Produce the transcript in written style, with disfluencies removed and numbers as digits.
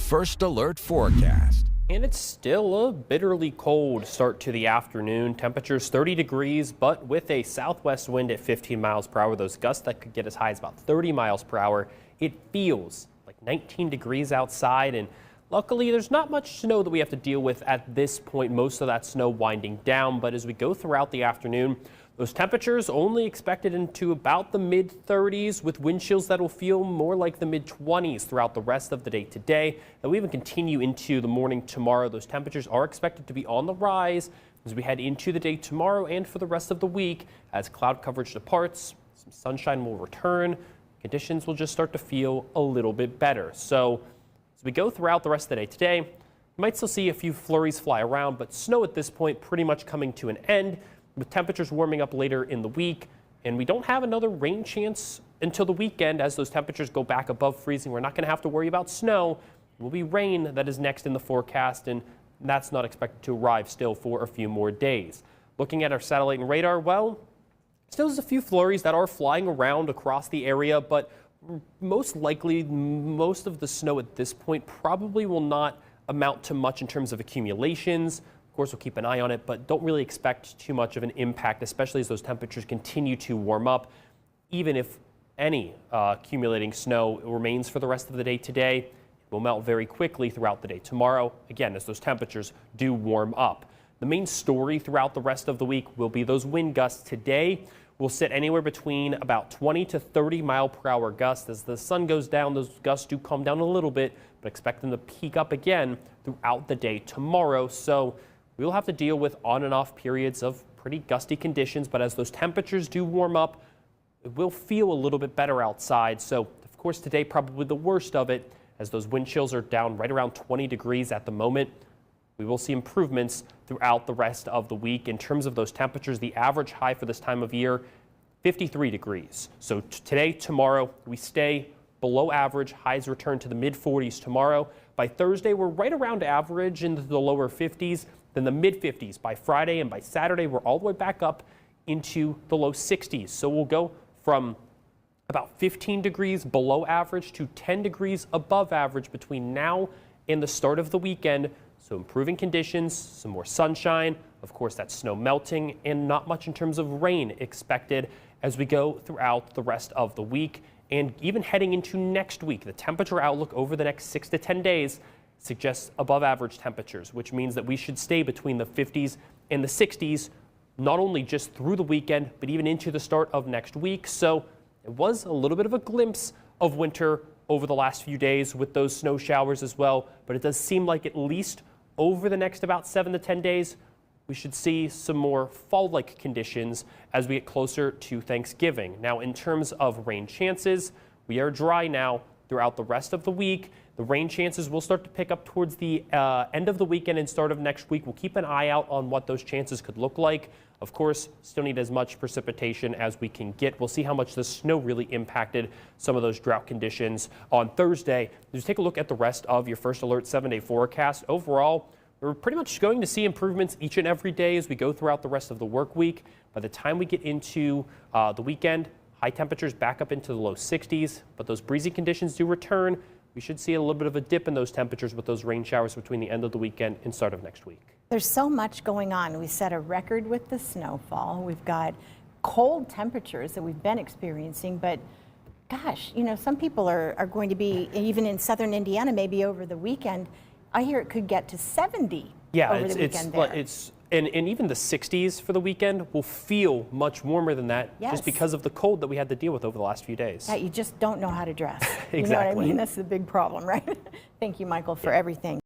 First Alert forecast. And it's still a bitterly cold start to the afternoon. Temperatures 30 degrees, but with a southwest wind at 15 miles per hour, those gusts that could get as high as about 30 miles per hour. It feels like 19 degrees outside, and luckily there's not much snow that we have to deal with at this point. Most of that snow winding down, but as we go throughout the afternoon, those temperatures only expected into about the mid-30s with wind chills that will feel more like the mid-20s throughout the rest of the day today. And we even continue into the morning tomorrow. Those temperatures are expected to be on the rise as we head into the day tomorrow and for the rest of the week. As cloud coverage departs, some sunshine will return. Conditions will just start to feel a little bit better. So as we go throughout the rest of the day today, you might still see a few flurries fly around, but snow at this point pretty much coming to an end, with temperatures warming up later in the week. And we don't have another rain chance until the weekend. As those temperatures go back above freezing, we're not going to have to worry about snow. It will be rain that is next in the forecast, and that's not expected to arrive still for a few more days. Looking at our satellite and radar, well, still there's a few flurries that are flying around across the area, but most likely most of the snow at this point probably will not amount to much in terms of accumulations. Of course, we'll keep an eye on it, but don't really expect too much of an impact, especially as those temperatures continue to warm up. Even if any accumulating snow remains for the rest of the day today, it will melt very quickly throughout the day tomorrow, again, as those temperatures do warm up. The main story throughout the rest of the week will be those wind gusts. Today will sit anywhere between about 20 to 30 mile per hour gusts. As the sun goes down, those gusts do calm down a little bit, but expect them to peak up again throughout the day tomorrow. So we will have to deal with on and off periods of pretty gusty conditions, but as those temperatures do warm up, it will feel a little bit better outside. So, of course, today probably the worst of it, as those wind chills are down right around 20 degrees at the moment. We will see improvements throughout the rest of the week. In terms of those temperatures, the average high for this time of year, 53 degrees. So today, tomorrow, we stay below average. Highs return to the mid-40s tomorrow. By Thursday, we're right around average into the lower 50s. Then the mid-50s by Friday, and by Saturday, we're all the way back up into the low 60s. So we'll go from about 15 degrees below average to 10 degrees above average between now and the start of the weekend. So improving conditions, some more sunshine, of course that snow melting, and not much in terms of rain expected as we go throughout the rest of the week. And even heading into next week, the temperature outlook over the next 6 to 10 days suggests above average temperatures, which means that we should stay between the 50s and the 60s, not only just through the weekend, but even into the start of next week. So it was a little bit of a glimpse of winter over the last few days with those snow showers as well. But it does seem like at least over the next about 7 to 10 days, we should see some more fall-like conditions as we get closer to Thanksgiving. Now, in terms of rain chances, we are dry now throughout the rest of the week. The rain chances will start to pick up towards the end of the weekend and start of next week. We'll keep an eye out on what those chances could look like. Of course, still need as much precipitation as we can get. We'll see how much the snow really impacted some of those drought conditions on Thursday. Just take a look at the rest of your First Alert 7-day forecast. Overall, we're pretty much going to see improvements each and every day as we go throughout the rest of the work week. By the time we get into the weekend, high temperatures back up into the low 60s, but those breezy conditions do return. We should see a little bit of a dip in those temperatures with those rain showers between the end of the weekend and start of next week. There's so much going on. We set a record with the snowfall. We've got cold temperatures that we've been experiencing, but gosh, you know, some people are going to be, even in southern Indiana, maybe over the weekend. I hear it could get to 70 over the weekend there. And even the 60s for the weekend will feel much warmer than that, just because of the cold that we had to deal with over the last few days. Yeah, you just don't know how to dress. Exactly. You know what I mean? That's the big problem, right? Thank you, Michael, for everything.